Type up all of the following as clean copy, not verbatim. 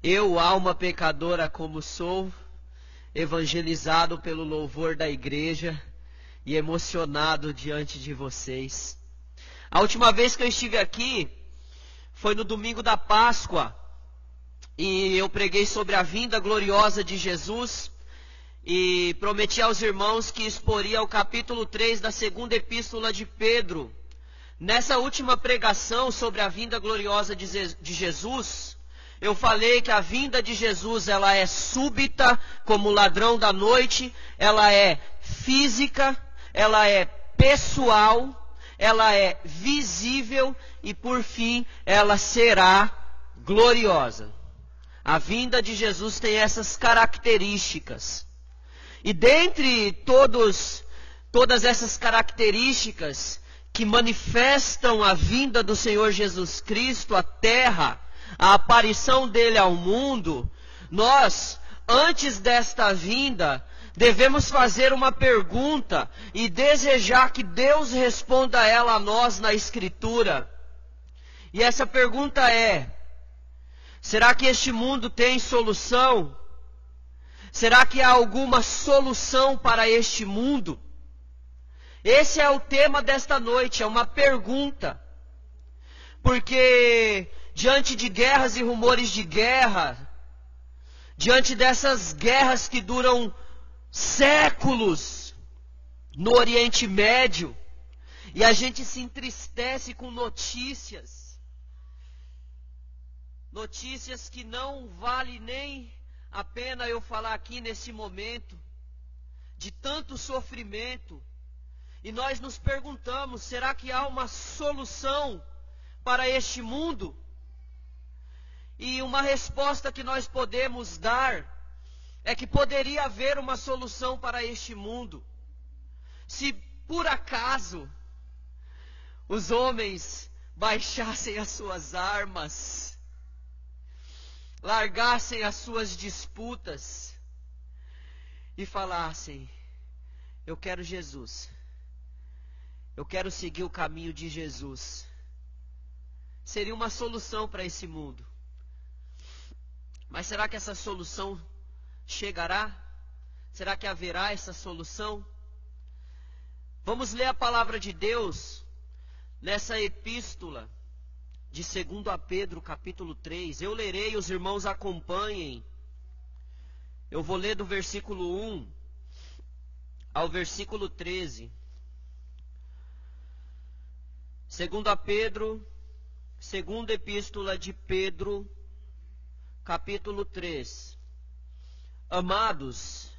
Eu, alma pecadora como sou, evangelizado pelo louvor da igreja e emocionado diante de vocês. A última vez que eu estive aqui foi no domingo da Páscoa e eu preguei sobre a vinda gloriosa de Jesus e prometi aos irmãos que exporia o capítulo 3 da segunda epístola de Pedro. Nessa última pregação sobre a vinda gloriosa de Jesus, eu falei que a vinda de Jesus, ela é súbita, como o ladrão da noite, ela é física, ela é pessoal, ela é visível e, por fim, ela será gloriosa. A vinda de Jesus tem essas características. E dentre todas essas características que manifestam a vinda do Senhor Jesus Cristo à terra, a aparição dele ao mundo, nós, antes desta vinda, devemos fazer uma pergunta e desejar que Deus responda ela a nós na Escritura. E essa pergunta é: será que este mundo tem solução? Será que há alguma solução para este mundo? Esse é o tema desta noite, é uma pergunta. Porque diante de guerras e rumores de guerra, diante dessas guerras que duram séculos no Oriente Médio, e a gente se entristece com notícias que não vale nem a pena eu falar aqui nesse momento, de tanto sofrimento, e nós nos perguntamos, será que há uma solução para este mundo? E uma resposta que nós podemos dar é que poderia haver uma solução para este mundo, se por acaso os homens baixassem as suas armas, largassem as suas disputas e falassem: eu quero Jesus, eu quero seguir o caminho de Jesus. Seria uma solução para esse mundo. Mas será que essa solução chegará? Será que haverá essa solução? Vamos ler a palavra de Deus nessa epístola de 2 Pedro, capítulo 3. Eu lerei, os irmãos acompanhem. Eu vou ler do versículo 1 ao versículo 13. 2 Pedro, segunda epístola de Pedro, capítulo 3. Amados,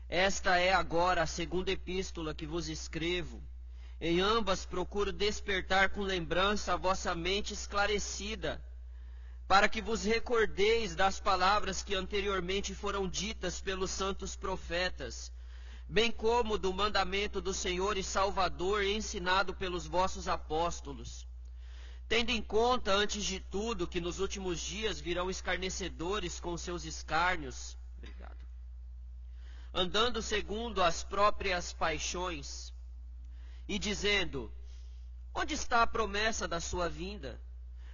esta é agora a segunda epístola que vos escrevo. Em ambas procuro despertar com lembrança a vossa mente esclarecida, para que vos recordeis das palavras que anteriormente foram ditas pelos santos profetas, bem como do mandamento do Senhor e Salvador ensinado pelos vossos apóstolos. Tendo em conta, antes de tudo, que nos últimos dias virão escarnecedores com seus escárnios, andando segundo as próprias paixões, e dizendo: onde está a promessa da sua vinda?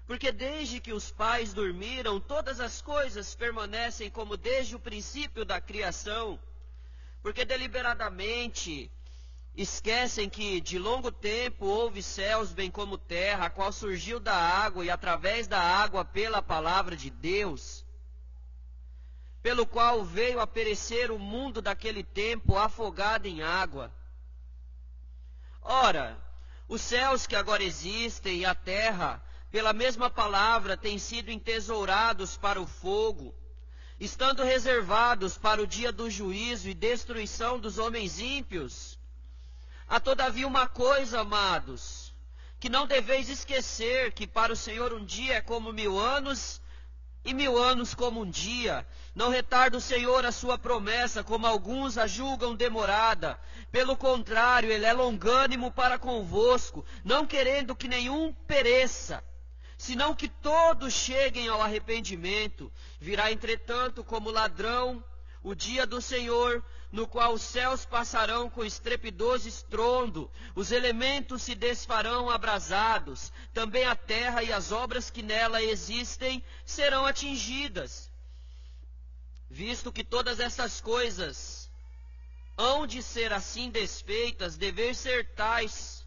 Porque desde que os pais dormiram, todas as coisas permanecem como desde o princípio da criação. Porque deliberadamente esquecem que de longo tempo houve céus bem como terra, a qual surgiu da água e através da água pela palavra de Deus, pelo qual veio a perecer o mundo daquele tempo afogado em água. Ora, os céus que agora existem e a terra, pela mesma palavra, têm sido entesourados para o fogo, estando reservados para o dia do juízo e destruição dos homens ímpios. Há todavia uma coisa, amados, que não deveis esquecer, que para o Senhor um dia é como 1000 anos, e 1000 anos como um dia. Não retarda o Senhor a sua promessa, como alguns a julgam demorada. Pelo contrário, Ele é longânimo para convosco, não querendo que nenhum pereça, senão que todos cheguem ao arrependimento. Virá, entretanto, como ladrão o dia do Senhor, no qual os céus passarão com estrepidoso estrondo, os elementos se desfarão abrasados, também a terra e as obras que nela existem serão atingidas. visto que todas essas coisas hão de ser assim desfeitas, dever ser tais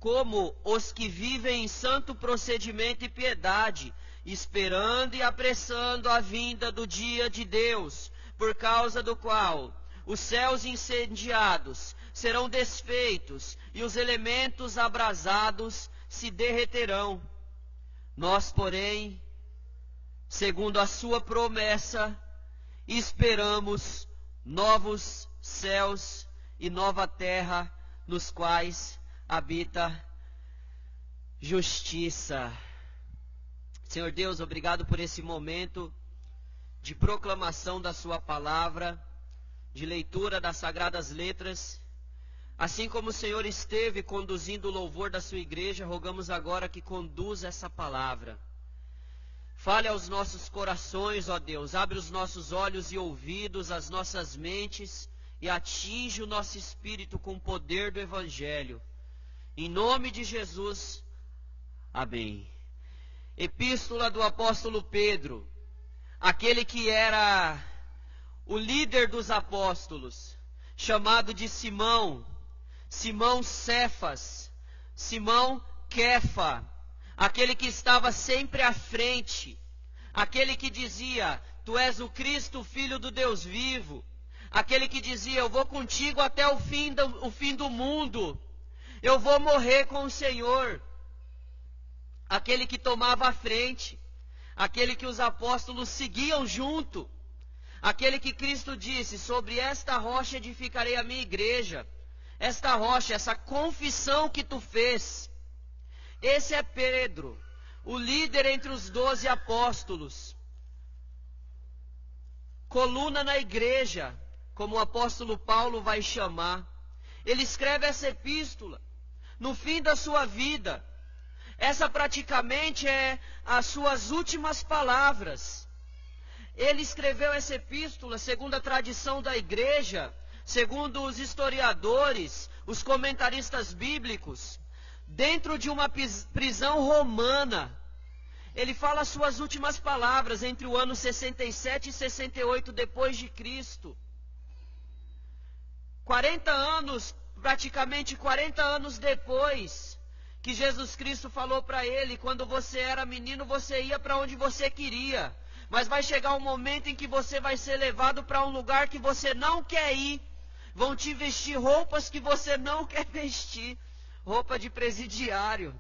como os que vivem em santo procedimento e piedade, esperando e apressando a vinda do dia de Deus, por causa do qual os céus incendiados serão desfeitos e os elementos abrasados se derreterão. Nós, porém, segundo a sua promessa, esperamos novos céus e nova terra, nos quais habita justiça. Senhor Deus, obrigado por esse momento de proclamação da sua palavra, de leitura das sagradas letras. Assim como o Senhor esteve conduzindo o louvor da sua igreja, rogamos agora que conduza essa palavra. Fale aos nossos corações, ó Deus, abre os nossos olhos e ouvidos, as nossas mentes, e atinge o nosso espírito com o poder do Evangelho. Em nome de Jesus, amém. Epístola do apóstolo Pedro, aquele que era o líder dos apóstolos, chamado de Simão, Simão Cefas, Simão Kefa, aquele que estava sempre à frente, aquele que dizia: Tu és o Cristo, o Filho do Deus vivo, aquele que dizia: Eu vou contigo até o fim do mundo, eu vou morrer com o Senhor, aquele que tomava a frente, aquele que os apóstolos seguiam junto, aquele que Cristo disse: Sobre esta rocha edificarei a minha igreja. Esta rocha, essa confissão que tu fez. Esse é Pedro, o líder entre os 12 apóstolos, coluna na igreja, como o apóstolo Paulo vai chamar. Ele escreve essa epístola no fim da sua vida. Essa praticamente é as suas últimas palavras. Ele escreveu essa epístola segundo a tradição da igreja, segundo os historiadores, os comentaristas bíblicos, dentro de uma prisão romana. Ele fala as suas últimas palavras entre o ano 67 e 68 depois de Cristo. 40 anos, praticamente 40 anos depois que Jesus Cristo falou para ele: quando você era menino, você ia para onde você queria, mas vai chegar um momento em que você vai ser levado para um lugar que você não quer ir. Vão te vestir roupas que você não quer vestir, roupa de presidiário.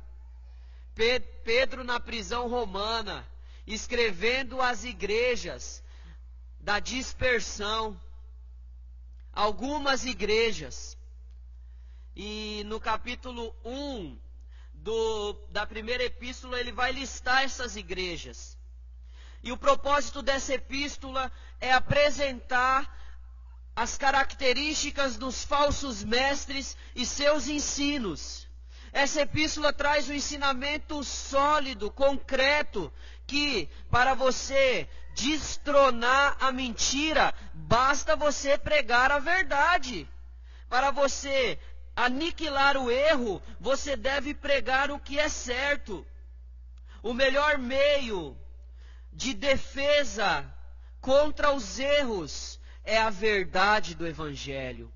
Pedro na prisão romana, escrevendo às igrejas da dispersão, algumas igrejas. E no capítulo 1 da primeira epístola, ele vai listar essas igrejas. E o propósito dessa epístola é apresentar as características dos falsos mestres e seus ensinos. Essa epístola traz um ensinamento sólido, concreto, que para você destronar a mentira, basta você pregar a verdade. Para você aniquilar o erro, você deve pregar o que é certo. O melhor meio de defesa contra os erros é a verdade do Evangelho,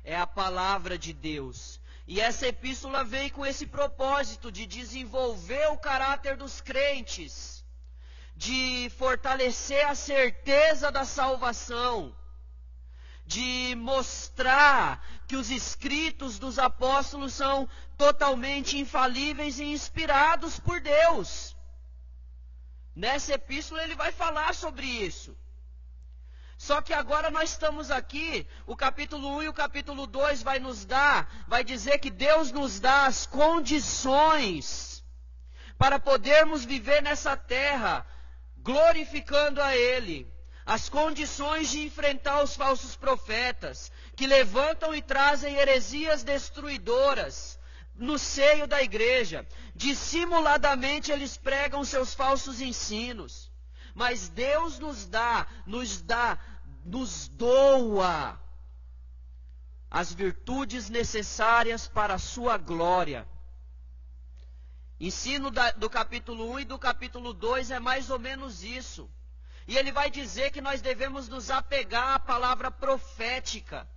é a palavra de Deus. E essa epístola vem com esse propósito de desenvolver o caráter dos crentes, de fortalecer a certeza da salvação, de mostrar que os escritos dos apóstolos são totalmente infalíveis e inspirados por Deus. Nessa epístola ele vai falar sobre isso. Só que agora nós estamos aqui, o capítulo 1 e o capítulo 2 vai dizer que Deus nos dá as condições para podermos viver nessa terra, glorificando a Ele. As condições de enfrentar os falsos profetas, que levantam e trazem heresias destruidoras no seio da igreja. Dissimuladamente eles pregam seus falsos ensinos. Mas Deus nos doa as virtudes necessárias para a sua glória. Ensino do capítulo 1 e do capítulo 2 é mais ou menos isso. E ele vai dizer que nós devemos nos apegar à palavra profética.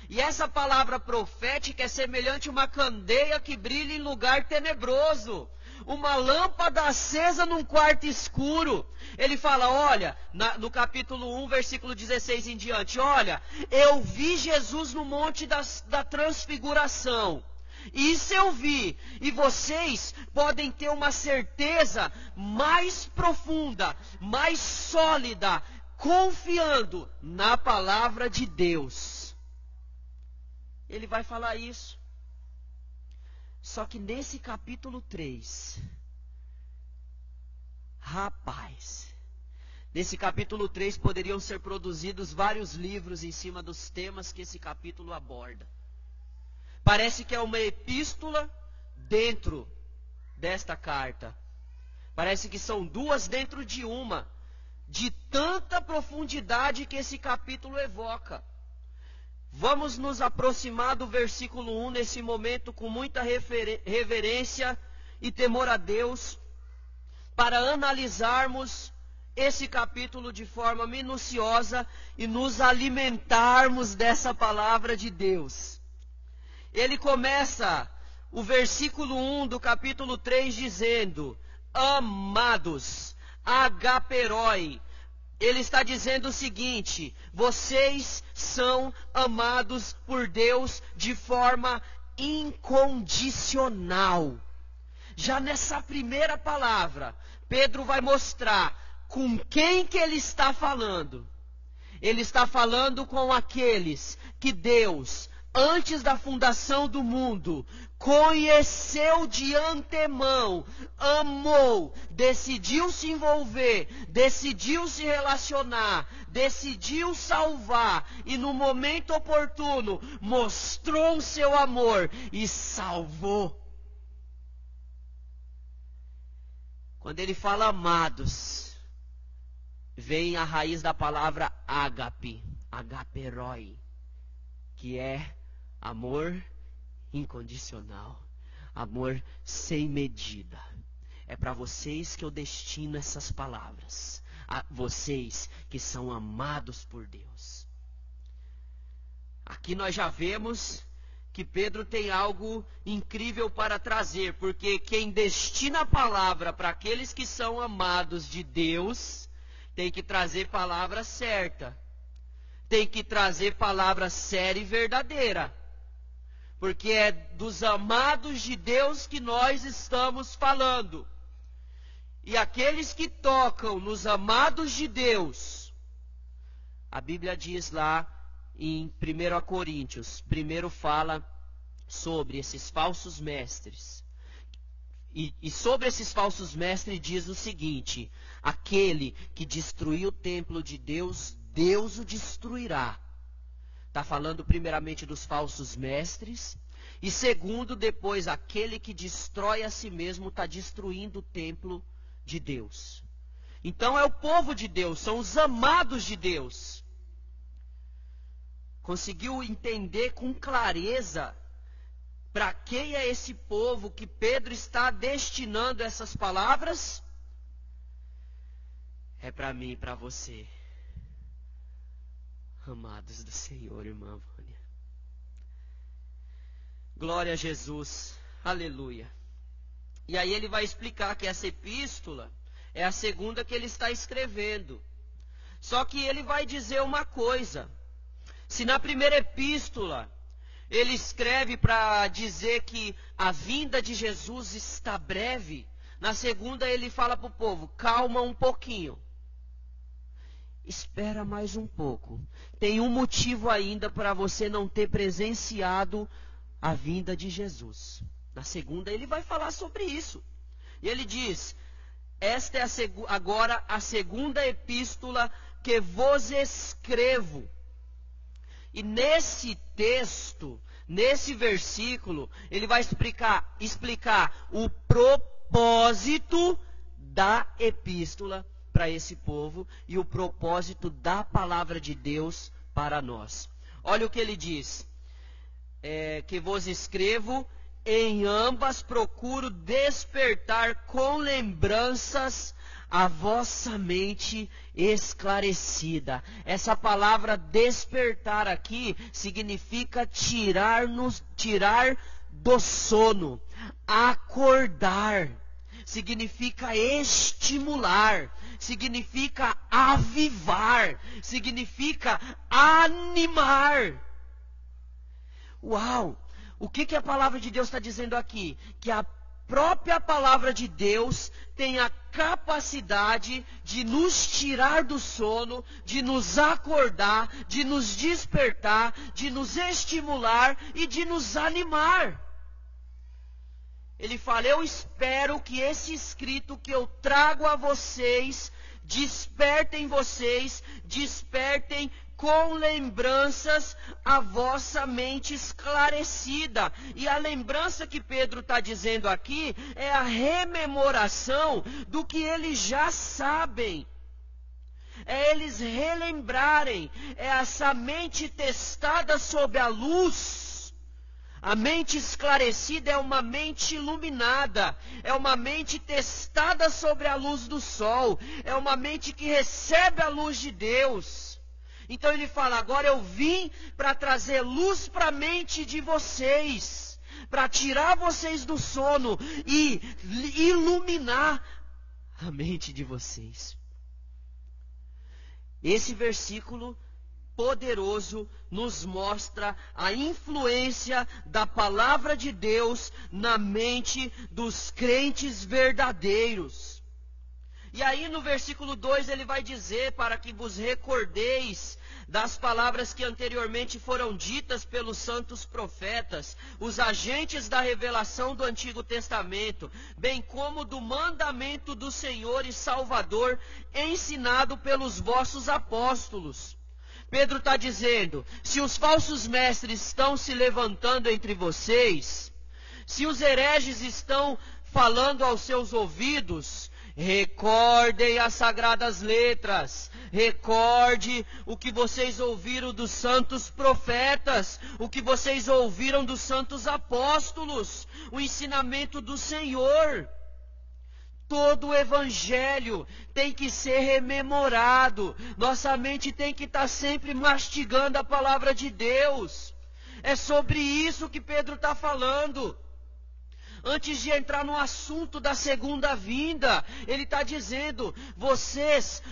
E essa palavra profética é semelhante a uma candeia que brilha em lugar tenebroso, uma lâmpada acesa num quarto escuro. Ele fala, olha, no capítulo 1, versículo 16 em diante, olha, eu vi Jesus no monte da transfiguração. Isso eu vi, e vocês podem ter uma certeza mais profunda, mais sólida, confiando na palavra de Deus. Ele vai falar isso. Só que nesse capítulo 3, rapaz, nesse capítulo 3 poderiam ser produzidos vários livros em cima dos temas que esse capítulo aborda. Parece que é uma epístola dentro desta carta. Parece que são duas dentro de uma, de tanta profundidade que esse capítulo evoca. Vamos nos aproximar do versículo 1 nesse momento com muita reverência e temor a Deus, para analisarmos esse capítulo de forma minuciosa e nos alimentarmos dessa palavra de Deus. Ele começa o versículo 1 do capítulo 3 dizendo, amados, agaperoi. Ele está dizendo o seguinte, vocês são amados por Deus de forma incondicional. Já nessa primeira palavra, Pedro vai mostrar com quem que ele está falando. Ele está falando com aqueles que Deus, antes da fundação do mundo, conheceu de antemão, amou, decidiu se envolver, decidiu se relacionar, decidiu salvar e no momento oportuno mostrou o seu amor e salvou. Quando ele fala amados, vem a raiz da palavra ágape, agaperoi, que é amor incondicional, amor sem medida. É para vocês que eu destino essas palavras, a vocês que são amados por Deus. Aqui nós já vemos que Pedro tem algo incrível para trazer, porque quem destina a palavra para aqueles que são amados de Deus, tem que trazer palavra certa, tem que trazer palavra séria e verdadeira. Porque é dos amados de Deus que nós estamos falando. E aqueles que tocam nos amados de Deus, a Bíblia diz lá em 1 Coríntios, primeiro fala sobre esses falsos mestres. E sobre esses falsos mestres diz o seguinte, aquele que destruiu o templo de Deus, Deus o destruirá. Está falando primeiramente dos falsos mestres. E segundo, depois, aquele que destrói a si mesmo está destruindo o templo de Deus. Então é o povo de Deus, são os amados de Deus. Conseguiu entender com clareza para quem é esse povo que Pedro está destinando essas palavras? É para mim e para você. Amados do Senhor, irmã Vânia. Glória a Jesus. Aleluia. E aí ele vai explicar que essa epístola é a segunda que ele está escrevendo. Só que ele vai dizer uma coisa. Se na primeira epístola ele escreve para dizer que a vinda de Jesus está breve, na segunda ele fala para o povo, calma um pouquinho. Espera mais um pouco. Tem um motivo ainda para você não ter presenciado a vinda de Jesus. Na segunda ele vai falar sobre isso. E ele diz, esta é agora a segunda epístola que vos escrevo. E nesse texto, nesse versículo, ele vai explicar o propósito da epístola para esse povo e o propósito da palavra de Deus para nós. Olha o que ele diz, que vos escrevo, em ambas procuro despertar com lembranças a vossa mente esclarecida. Essa palavra despertar aqui significa tirar do sono, acordar, significa estimular, significa avivar, significa animar. Uau! O que a palavra de Deus está dizendo aqui? Que a própria palavra de Deus tem a capacidade de nos tirar do sono, de nos acordar, de nos despertar, de nos estimular e de nos animar. Ele fala: eu espero que esse escrito que eu trago a vocês, despertem com lembranças a vossa mente esclarecida. E a lembrança que Pedro está dizendo aqui é a rememoração do que eles já sabem. É eles relembrarem, é essa mente testada sob a luz. A mente esclarecida é uma mente iluminada, é uma mente testada sobre a luz do sol, é uma mente que recebe a luz de Deus. Então ele fala: agora eu vim para trazer luz para a mente de vocês, para tirar vocês do sono e iluminar a mente de vocês. Esse versículo poderoso nos mostra a influência da palavra de Deus na mente dos crentes verdadeiros. E aí no versículo 2 ele vai dizer: para que vos recordeis das palavras que anteriormente foram ditas pelos santos profetas, os agentes da revelação do Antigo Testamento, bem como do mandamento do Senhor e Salvador, ensinado pelos vossos apóstolos. Pedro está dizendo: se os falsos mestres estão se levantando entre vocês, se os hereges estão falando aos seus ouvidos, recordem as sagradas letras, recorde o que vocês ouviram dos santos profetas, o que vocês ouviram dos santos apóstolos, o ensinamento do Senhor. Todo o evangelho tem que ser rememorado, nossa mente tem que estar sempre mastigando a palavra de Deus. É sobre isso que Pedro está falando. Antes de entrar no assunto da segunda vinda, ele está dizendo: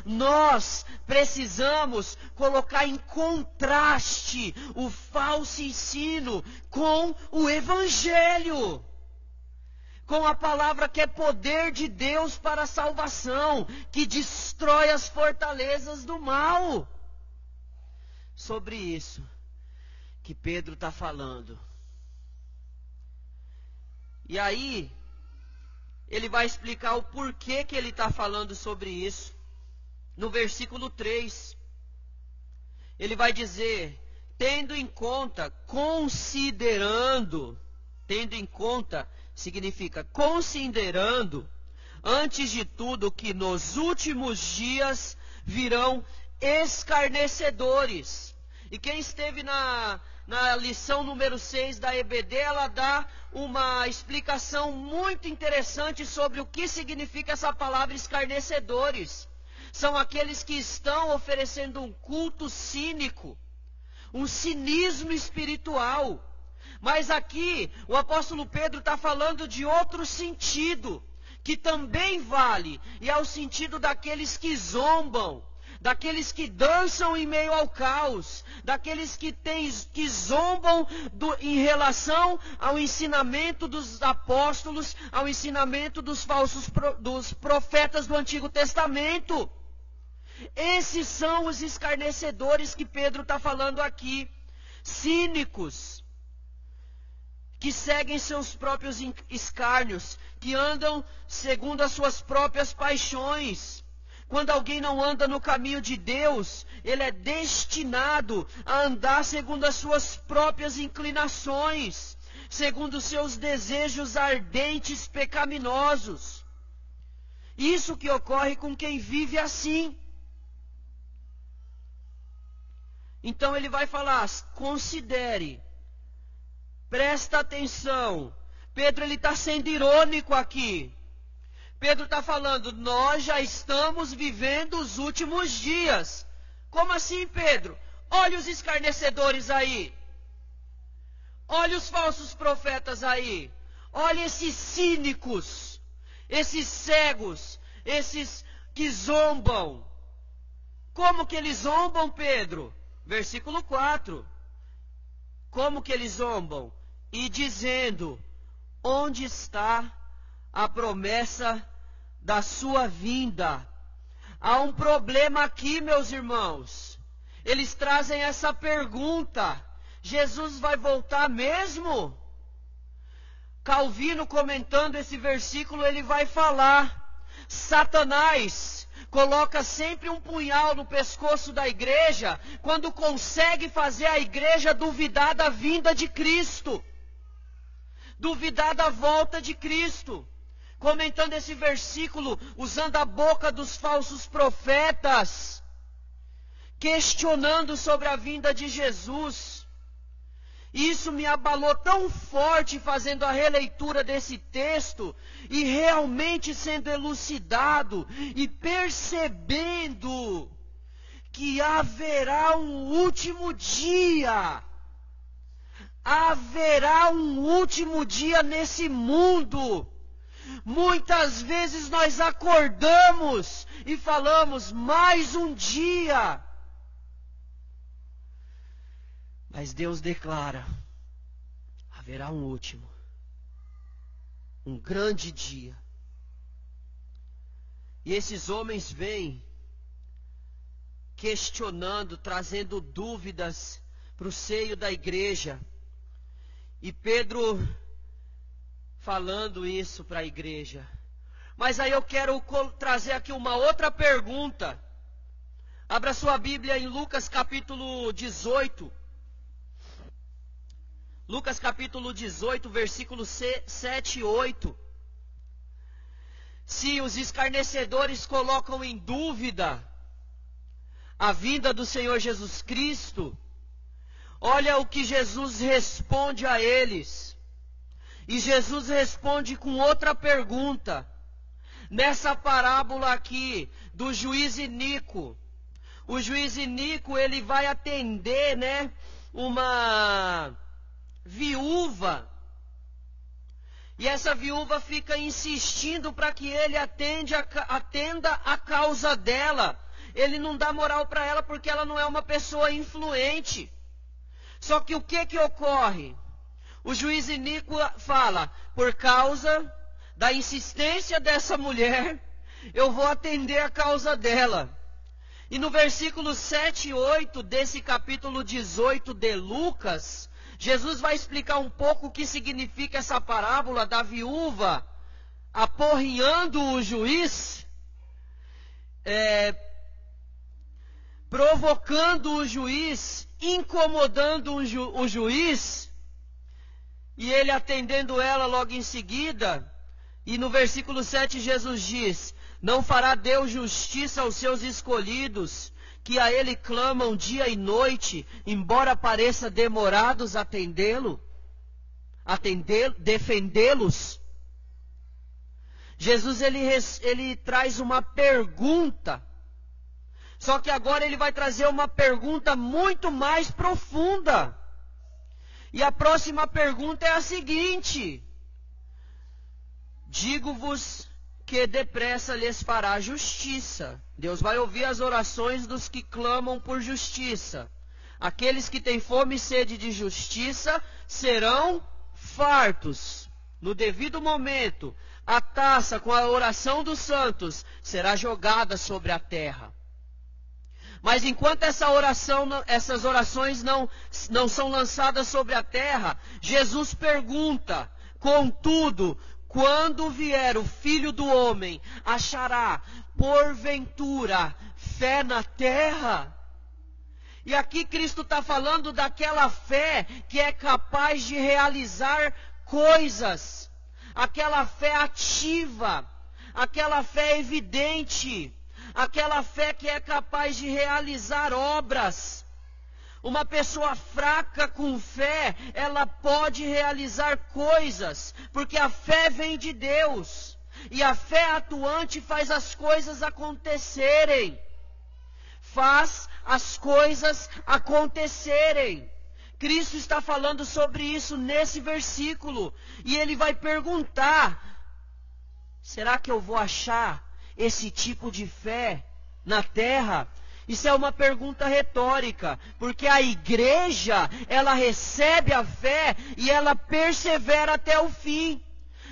nós precisamos colocar em contraste o falso ensino com o evangelho, com a palavra que é poder de Deus para a salvação, que destrói as fortalezas do mal. Sobre isso que Pedro está falando. E aí, ele vai explicar o porquê que ele está falando sobre isso. No versículo 3, ele vai dizer: tendo em conta, significa considerando, antes de tudo, que nos últimos dias virão escarnecedores. E quem esteve na lição número 6 da EBD, ela dá uma explicação muito interessante sobre o que significa essa palavra escarnecedores. São aqueles que estão oferecendo um culto cínico, um cinismo espiritual. Mas aqui o apóstolo Pedro está falando de outro sentido, que também vale, e é o sentido daqueles que zombam, daqueles que dançam em meio ao caos, daqueles que zombam em relação ao ensinamento dos apóstolos, ao ensinamento dos dos profetas do Antigo Testamento. Esses são os escarnecedores que Pedro está falando aqui, cínicos, que seguem seus próprios escárnios, que andam segundo as suas próprias paixões. Quando alguém não anda no caminho de Deus, ele é destinado a andar segundo as suas próprias inclinações, segundo os seus desejos ardentes, pecaminosos. Isso que ocorre com quem vive assim. Então ele vai falar: considere, presta atenção. Pedro está sendo irônico aqui. Pedro está falando, nós já estamos vivendo os últimos dias. Como assim, Pedro? Olha os escarnecedores aí. Olha os falsos profetas aí. Olha esses cínicos, esses cegos, esses que zombam. Como que eles zombam, Pedro? Versículo 4. Como que eles zombam? E dizendo, onde está a promessa da sua vinda? Há um problema aqui, meus irmãos. Eles trazem essa pergunta. Jesus vai voltar mesmo? Calvino, comentando esse versículo, ele vai falar: Satanás coloca sempre um punhal no pescoço da igreja quando consegue fazer a igreja duvidar da vinda de Cristo, duvidar da volta de Cristo. Comentando esse versículo, usando a boca dos falsos profetas, questionando sobre a vinda de Jesus. Isso me abalou tão forte fazendo a releitura desse texto e realmente sendo elucidado e percebendo que haverá um último dia. Haverá um último dia nesse mundo. Muitas vezes nós acordamos e falamos, mais um dia. Mas Deus declara, haverá um último, um grande dia. E esses homens vêm questionando, trazendo dúvidas para o seio da igreja. E Pedro falando isso para a igreja. Mas aí eu quero trazer aqui uma outra pergunta. Abra sua Bíblia em Lucas capítulo 18. Lucas capítulo 18, versículos 7 e 8. Se os escarnecedores colocam em dúvida a vinda do Senhor Jesus Cristo, olha o que Jesus responde a eles. E Jesus responde com outra pergunta. Nessa parábola aqui do juiz iníquo. O juiz iníquo, ele vai atender, uma viúva. E essa viúva fica insistindo para que ele atenda a causa dela. Ele não dá moral para ela porque ela não é uma pessoa influente. Só que o que ocorre? O juiz iníquo fala, por causa da insistência dessa mulher, eu vou atender a causa dela. E no versículo 7 e 8 desse capítulo 18 de Lucas, Jesus vai explicar um pouco o que significa essa parábola da viúva aporreando o juiz, provocando o juiz, incomodando o juiz, e ele atendendo ela logo em seguida. E no versículo 7 Jesus diz, não fará Deus justiça aos seus escolhidos, que a ele clamam dia e noite, embora pareça demorados defendê-los. Jesus ele traz uma pergunta, só que agora ele vai trazer uma pergunta muito mais profunda. E a próxima pergunta é a seguinte: digo-vos que depressa lhes fará justiça. Deus vai ouvir as orações dos que clamam por justiça. Aqueles que têm fome e sede de justiça serão fartos. No devido momento, a taça com a oração dos santos será jogada sobre a terra. Mas enquanto essas orações não são lançadas sobre a terra, Jesus pergunta, contudo, quando vier o Filho do Homem, achará, porventura, fé na terra? E aqui Cristo está falando daquela fé que é capaz de realizar coisas. Aquela fé ativa, aquela fé evidente, aquela fé que é capaz de realizar obras. Uma pessoa fraca com fé, ela pode realizar coisas, porque a fé vem de Deus. E a fé atuante faz as coisas acontecerem. Faz as coisas acontecerem. Cristo está falando sobre isso nesse versículo. E ele vai perguntar: será que eu vou achar esse tipo de fé na terra? Isso é uma pergunta retórica, porque a igreja, ela recebe a fé e ela persevera até o fim.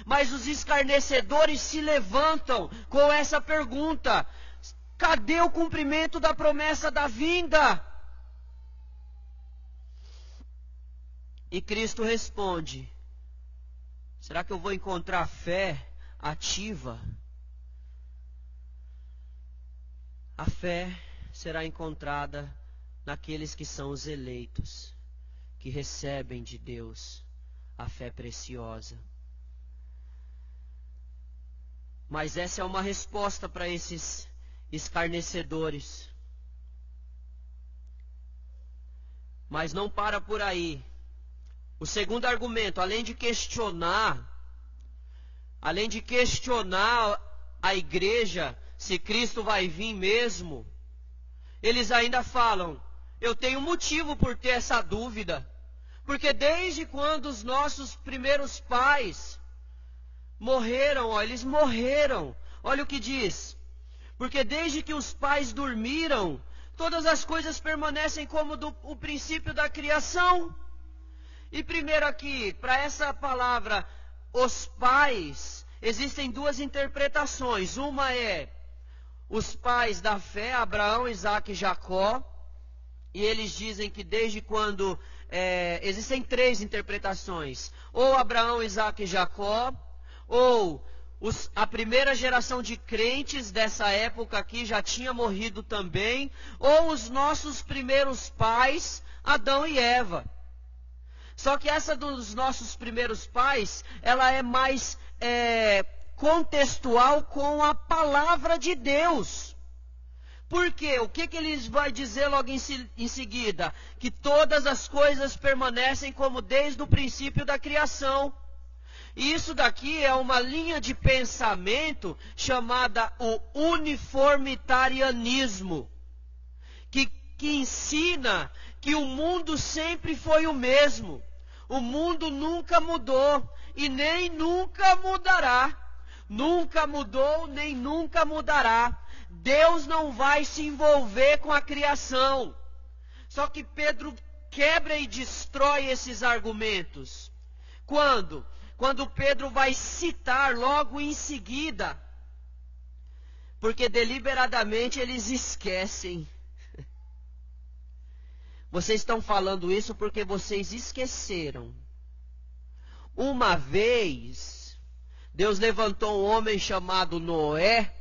Mas os escarnecedores se levantam com essa pergunta: cadê o cumprimento da promessa da vinda? E Cristo responde: será que eu vou encontrar fé ativa? A fé será encontrada naqueles que são os eleitos, que recebem de Deus a fé preciosa. Mas essa é uma resposta para esses escarnecedores. Mas não para por aí. O segundo argumento, além de questionar a igreja, se Cristo vai vir mesmo, eles ainda falam: eu tenho motivo por ter essa dúvida, porque desde quando os nossos primeiros pais morreram, eles morreram, olha o que diz: porque desde que os pais dormiram, todas as coisas permanecem como o princípio da criação. E primeiro aqui, para essa palavra, os pais, existem duas interpretações. Uma é os pais da fé, Abraão, Isaque e Jacó. E eles dizem que desde quando... existem três interpretações. Ou Abraão, Isaque e Jacó, ou a primeira geração de crentes dessa época aqui já tinha morrido também, ou os nossos primeiros pais, Adão e Eva. Só que essa dos nossos primeiros pais, ela é mais contextual com a palavra de Deus. Por quê? O que ele vai dizer logo em seguida? Que todas as coisas permanecem como desde o princípio da criação. E isso daqui é uma linha de pensamento chamada o uniformitarianismo, que ensina que o mundo sempre foi o mesmo. O mundo nunca mudou e nem nunca mudará. Nunca mudou nem nunca mudará. Deus não vai se envolver com a criação. Só que Pedro quebra e destrói esses argumentos. Quando? Quando Pedro vai citar logo em seguida. Porque deliberadamente eles esquecem. Vocês estão falando isso porque vocês esqueceram. Uma vez, Deus levantou um homem chamado Noé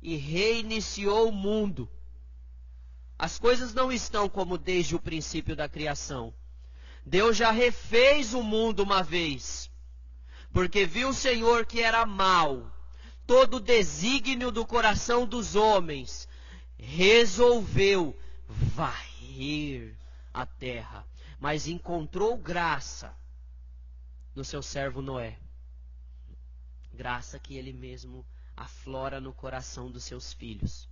e reiniciou o mundo. As coisas não estão como desde o princípio da criação. Deus já refez o mundo uma vez, porque viu o Senhor que era mau. Todo o desígnio do coração dos homens resolveu varrer a terra, mas encontrou graça no seu servo Noé. Graça que ele mesmo aflora no coração dos seus filhos.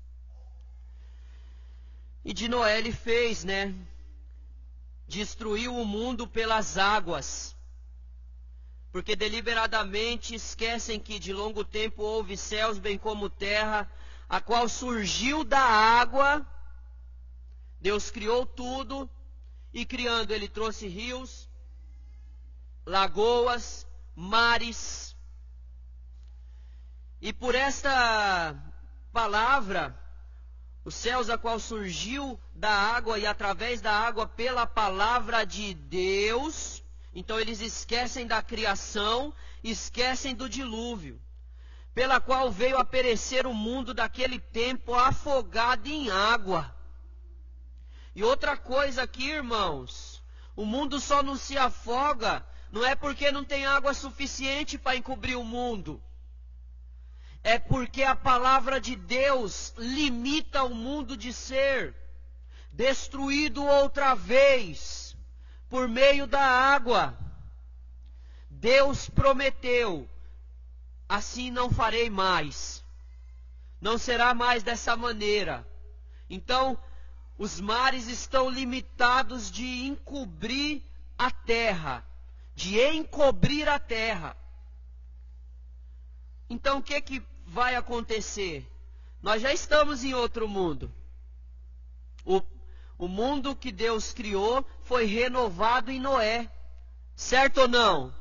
E de Noé ele fez, destruiu o mundo pelas águas, porque deliberadamente esquecem que de longo tempo houve céus bem como terra, a qual surgiu da água. Deus criou tudo, e criando ele trouxe rios, lagoas, mares. E por esta palavra, os céus a qual surgiu da água e através da água pela palavra de Deus. Então eles esquecem da criação, esquecem do dilúvio, pela qual veio a perecer o mundo daquele tempo afogado em água. E outra coisa aqui, irmãos, o mundo só não se afoga, não é porque não tem água suficiente para encobrir o mundo. É porque a palavra de Deus limita o mundo de ser destruído outra vez por meio da água. Deus prometeu assim não farei mais. Não será mais dessa maneira. Então, os mares estão limitados de encobrir a terra, de encobrir a terra. Então, o que vai acontecer? Nós já estamos em outro mundo. O mundo que Deus criou foi renovado em Noé. Certo ou não?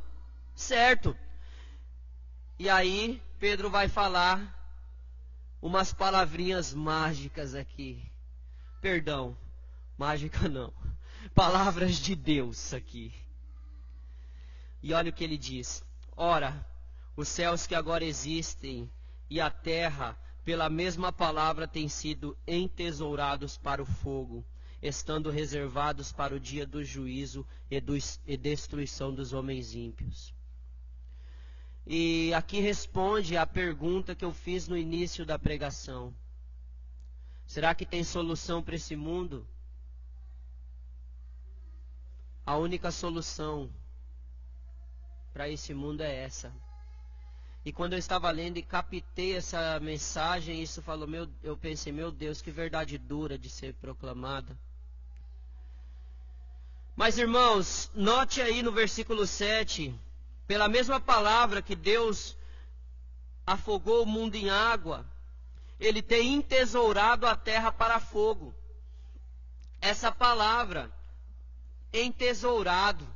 Certo. E aí, Pedro vai falar umas palavrinhas mágicas aqui. Perdão, mágica não. Palavras de Deus aqui. E olha o que ele diz. Ora, os céus que agora existem e a terra, pela mesma palavra, têm sido entesourados para o fogo, estando reservados para o dia do juízo e destruição dos homens ímpios. E aqui responde a pergunta que eu fiz no início da pregação. Será que tem solução para esse mundo? A única solução para esse mundo é essa. E quando eu estava lendo e captei essa mensagem, isso falou, eu pensei, meu Deus, que verdade dura de ser proclamada. Mas irmãos, note aí no versículo 7, pela mesma palavra que Deus afogou o mundo em água, Ele tem entesourado a terra para fogo. Essa palavra, entesourado,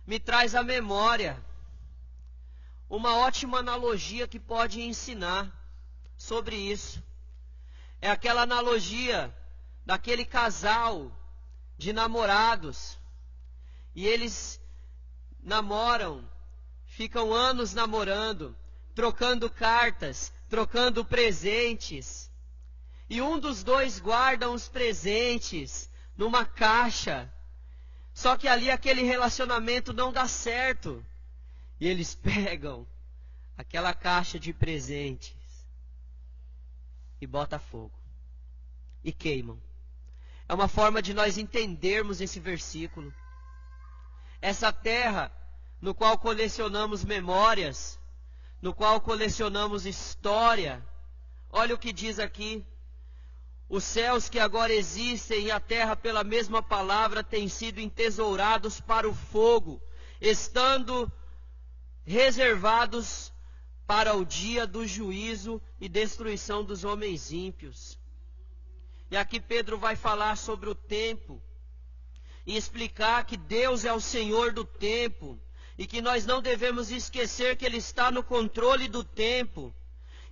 me traz à memória uma ótima analogia que pode ensinar sobre isso. É aquela analogia daquele casal de namorados. E eles namoram, ficam anos namorando, trocando cartas, trocando presentes. E um dos dois guarda os presentes numa caixa. Só que ali aquele relacionamento não dá certo. E eles pegam aquela caixa de presentes e botam fogo. E queimam. É uma forma de nós entendermos esse versículo. Essa terra no qual colecionamos memórias, no qual colecionamos história. Olha o que diz aqui. Os céus que agora existem e a terra pela mesma palavra têm sido entesourados para o fogo, estando reservados para o dia do juízo e destruição dos homens ímpios. E aqui Pedro vai falar sobre o tempo e explicar que Deus é o Senhor do tempo e que nós não devemos esquecer que Ele está no controle do tempo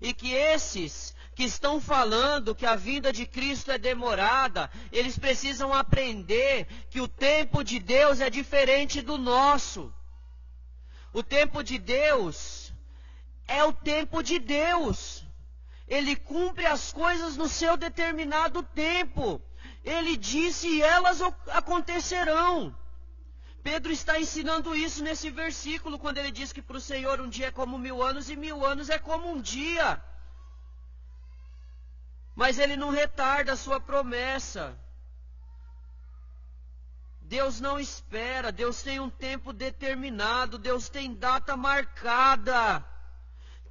e que esses que estão falando que a vinda de Cristo é demorada, eles precisam aprender que o tempo de Deus é diferente do nosso. O tempo de Deus é o tempo de Deus. Ele cumpre as coisas no seu determinado tempo. Ele disse e elas acontecerão. Pedro está ensinando isso nesse versículo, quando ele diz que para o Senhor um dia é como 1000 anos e 1000 anos é como um dia. Mas Ele não retarda a sua promessa. Deus não espera, Deus tem um tempo determinado, Deus tem data marcada,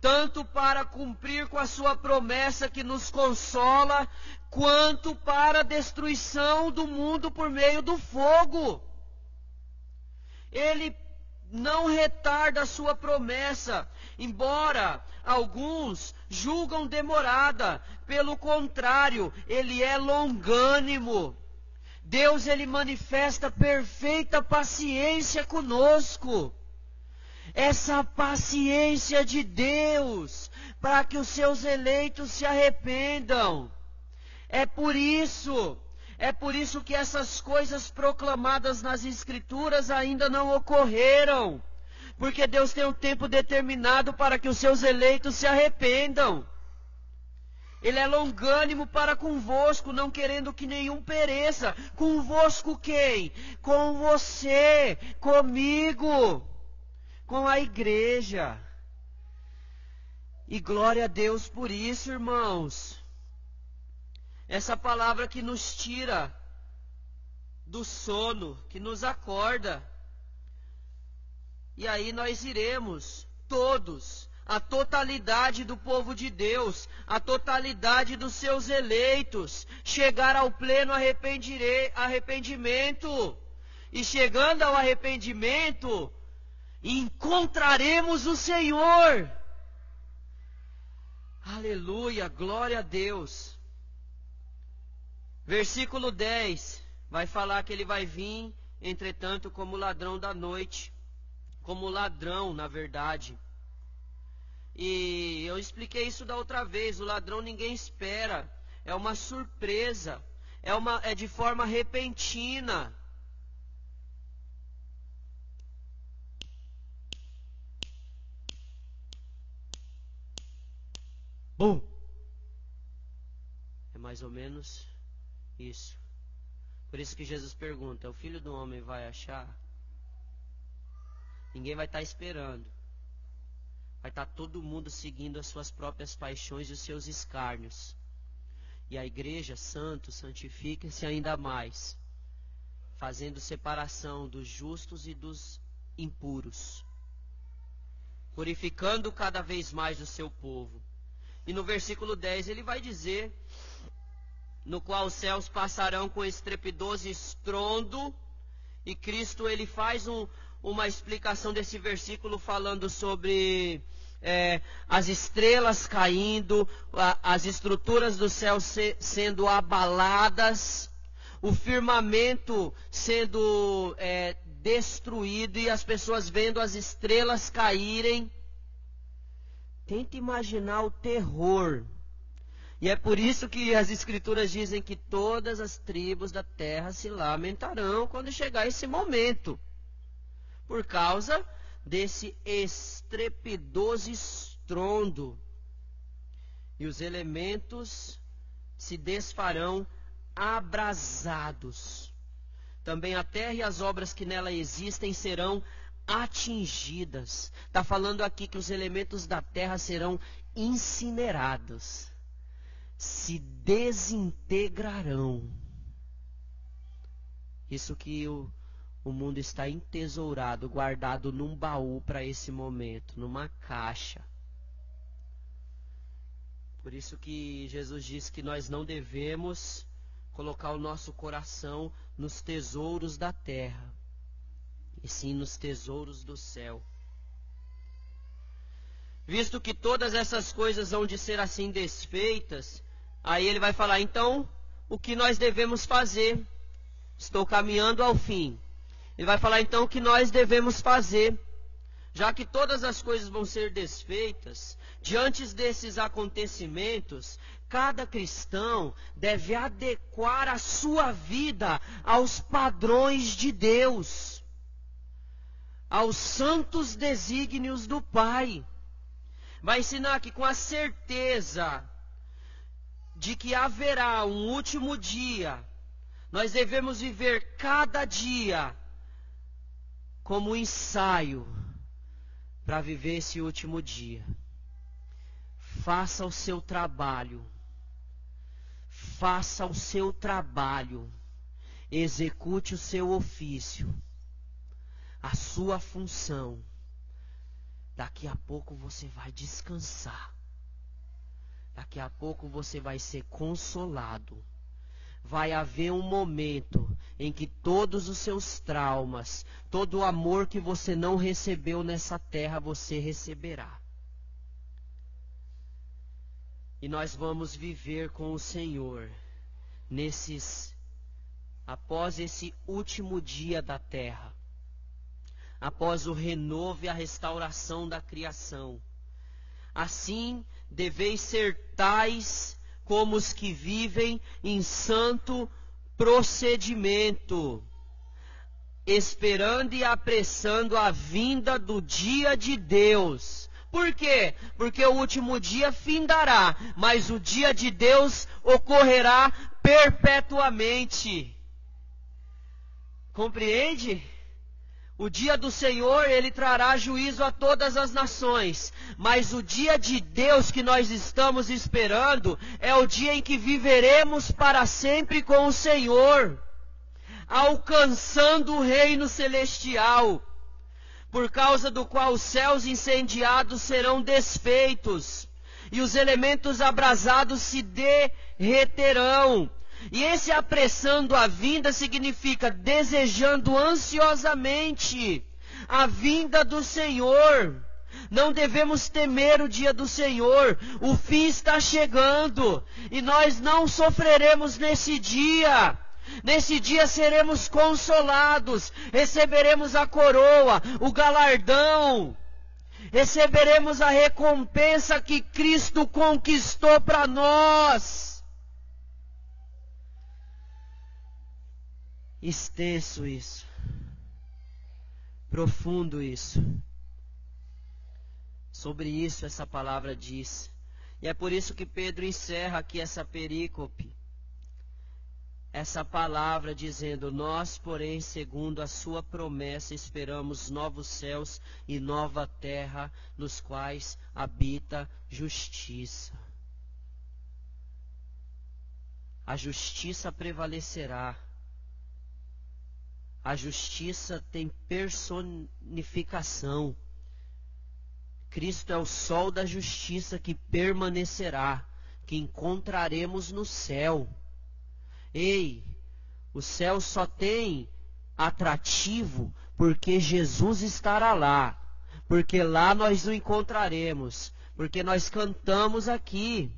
tanto para cumprir com a sua promessa que nos consola, quanto para a destruição do mundo por meio do fogo. Ele não retarda a sua promessa, embora alguns julgam demorada. Pelo contrário, Ele é longânimo. Deus, Ele manifesta perfeita paciência conosco. Essa paciência de Deus, para que os seus eleitos se arrependam. É por isso que essas coisas proclamadas nas Escrituras ainda não ocorreram. Porque Deus tem um tempo determinado para que os seus eleitos se arrependam. Ele é longânimo para convosco, não querendo que nenhum pereça. Convosco quem? Com você, comigo, com a igreja. E glória a Deus por isso, irmãos. Essa palavra que nos tira do sono, que nos acorda. E aí nós iremos todos a totalidade do povo de Deus, a totalidade dos seus eleitos, chegar ao pleno arrependimento. E chegando ao arrependimento, encontraremos o Senhor. Aleluia, glória a Deus. Versículo 10 vai falar que ele vai vir, entretanto, como ladrão da noite. Como ladrão, na verdade. E eu expliquei isso da outra vez. O ladrão ninguém espera. É uma surpresa. É de forma repentina. Bum! É mais ou menos isso. Por isso que Jesus pergunta: o Filho do Homem vai achar? Ninguém vai estar esperando. Vai estar todo mundo seguindo as suas próprias paixões e os seus escárnios. E a igreja, santos, santifiquem-se ainda mais, fazendo separação dos justos e dos impuros, purificando cada vez mais o seu povo. E no versículo 10 ele vai dizer: no qual os céus passarão com estrepidoso estrondo. E Cristo ele faz uma explicação desse versículo falando sobre as estrelas caindo, as estruturas do céu sendo abaladas, o firmamento sendo destruído e as pessoas vendo as estrelas caírem. Tenta imaginar o terror. E é por isso que as escrituras dizem que todas as tribos da terra se lamentarão quando chegar esse momento, por causa desse estrepidoso estrondo. E os elementos se desfarão abrasados. Também a terra e as obras que nela existem serão atingidas. Está falando aqui que os elementos da terra serão incinerados, se desintegrarão. Isso que o mundo está entesourado, guardado num baú para esse momento, numa caixa. Por isso que Jesus diz que nós não devemos colocar o nosso coração nos tesouros da terra, e sim nos tesouros do céu. Visto que todas essas coisas hão de ser assim desfeitas, aí ele vai falar, então, o que nós devemos fazer? Estou caminhando ao fim. Ele vai falar, então, o que nós devemos fazer? Já que todas as coisas vão ser desfeitas, diante desses acontecimentos, cada cristão deve adequar a sua vida aos padrões de Deus, aos santos desígnios do Pai. Vai ensinar que com a certeza de que haverá um último dia, nós devemos viver cada dia como um ensaio para viver esse último dia. Faça o seu trabalho. Faça o seu trabalho. Execute o seu ofício, a sua função. Daqui a pouco você vai descansar. Daqui a pouco você vai ser consolado. Vai haver um momento em que todos os seus traumas, todo o amor que você não recebeu nessa terra, você receberá. E nós vamos viver com o Senhor após esse último dia da terra, após o renovo e a restauração da criação. Assim, deveis ser tais como os que vivem em santo procedimento, esperando e apressando a vinda do dia de Deus. Por quê? Porque o último dia findará, mas o dia de Deus ocorrerá perpetuamente. Compreende? O dia do Senhor, Ele trará juízo a todas as nações. Mas o dia de Deus que nós estamos esperando é o dia em que viveremos para sempre com o Senhor, alcançando o reino celestial. por causa do qual os céus incendiados serão desfeitos, e os elementos abrasados se derreterão. E esse apressando a vinda significa desejando ansiosamente a vinda do Senhor. Não devemos temer o dia do Senhor. O fim está chegando e nós não sofreremos nesse dia. Nesse dia seremos consolados, receberemos a coroa, o galardão, receberemos a recompensa que Cristo conquistou para nós. Extenso isso, profundo isso. Sobre isso essa palavra diz. E é por isso que Pedro encerra aqui essa perícope, essa palavra dizendo: nós, porém, segundo a sua promessa, esperamos novos céus e nova terra, nos quais habita justiça. A justiça prevalecerá. A justiça tem personificação. Cristo é o sol da justiça que permanecerá, que encontraremos no céu. Ei, o céu só tem atrativo porque Jesus estará lá, porque lá nós o encontraremos, porque nós cantamos aqui,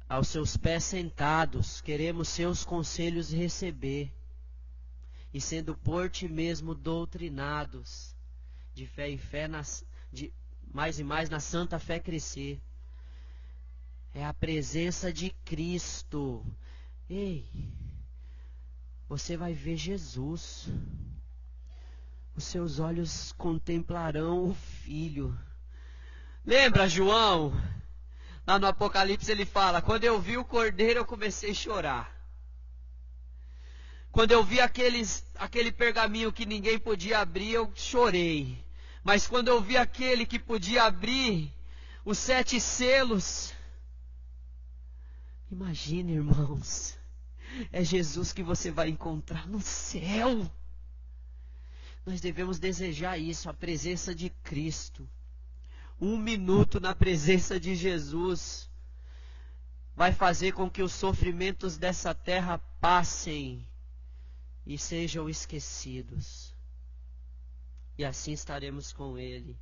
aos seus pés sentados, queremos seus conselhos receber, e sendo por ti mesmo doutrinados, de fé em fé, de mais e mais na santa fé crescer. É a presença de Cristo. Ei, você vai ver Jesus. Os seus olhos contemplarão o Filho. Lembra João? Lá no Apocalipse ele fala: quando eu vi o Cordeiro eu comecei a chorar. Quando eu vi aquele pergaminho que ninguém podia abrir, eu chorei. Mas quando eu vi aquele que podia abrir os 7 selos, imagine, irmãos, é Jesus que você vai encontrar no céu. Nós devemos desejar isso, a presença de Cristo. 1 minuto na presença de Jesus vai fazer com que os sofrimentos dessa terra passem e sejam esquecidos. E assim estaremos com Ele,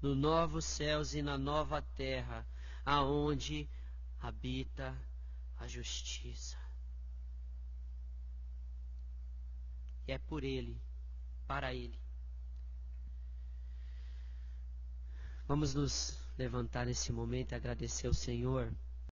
no novos céus e na nova terra, aonde habita a justiça. E é por Ele, para Ele. Vamos nos levantar nesse momento e agradecer ao Senhor.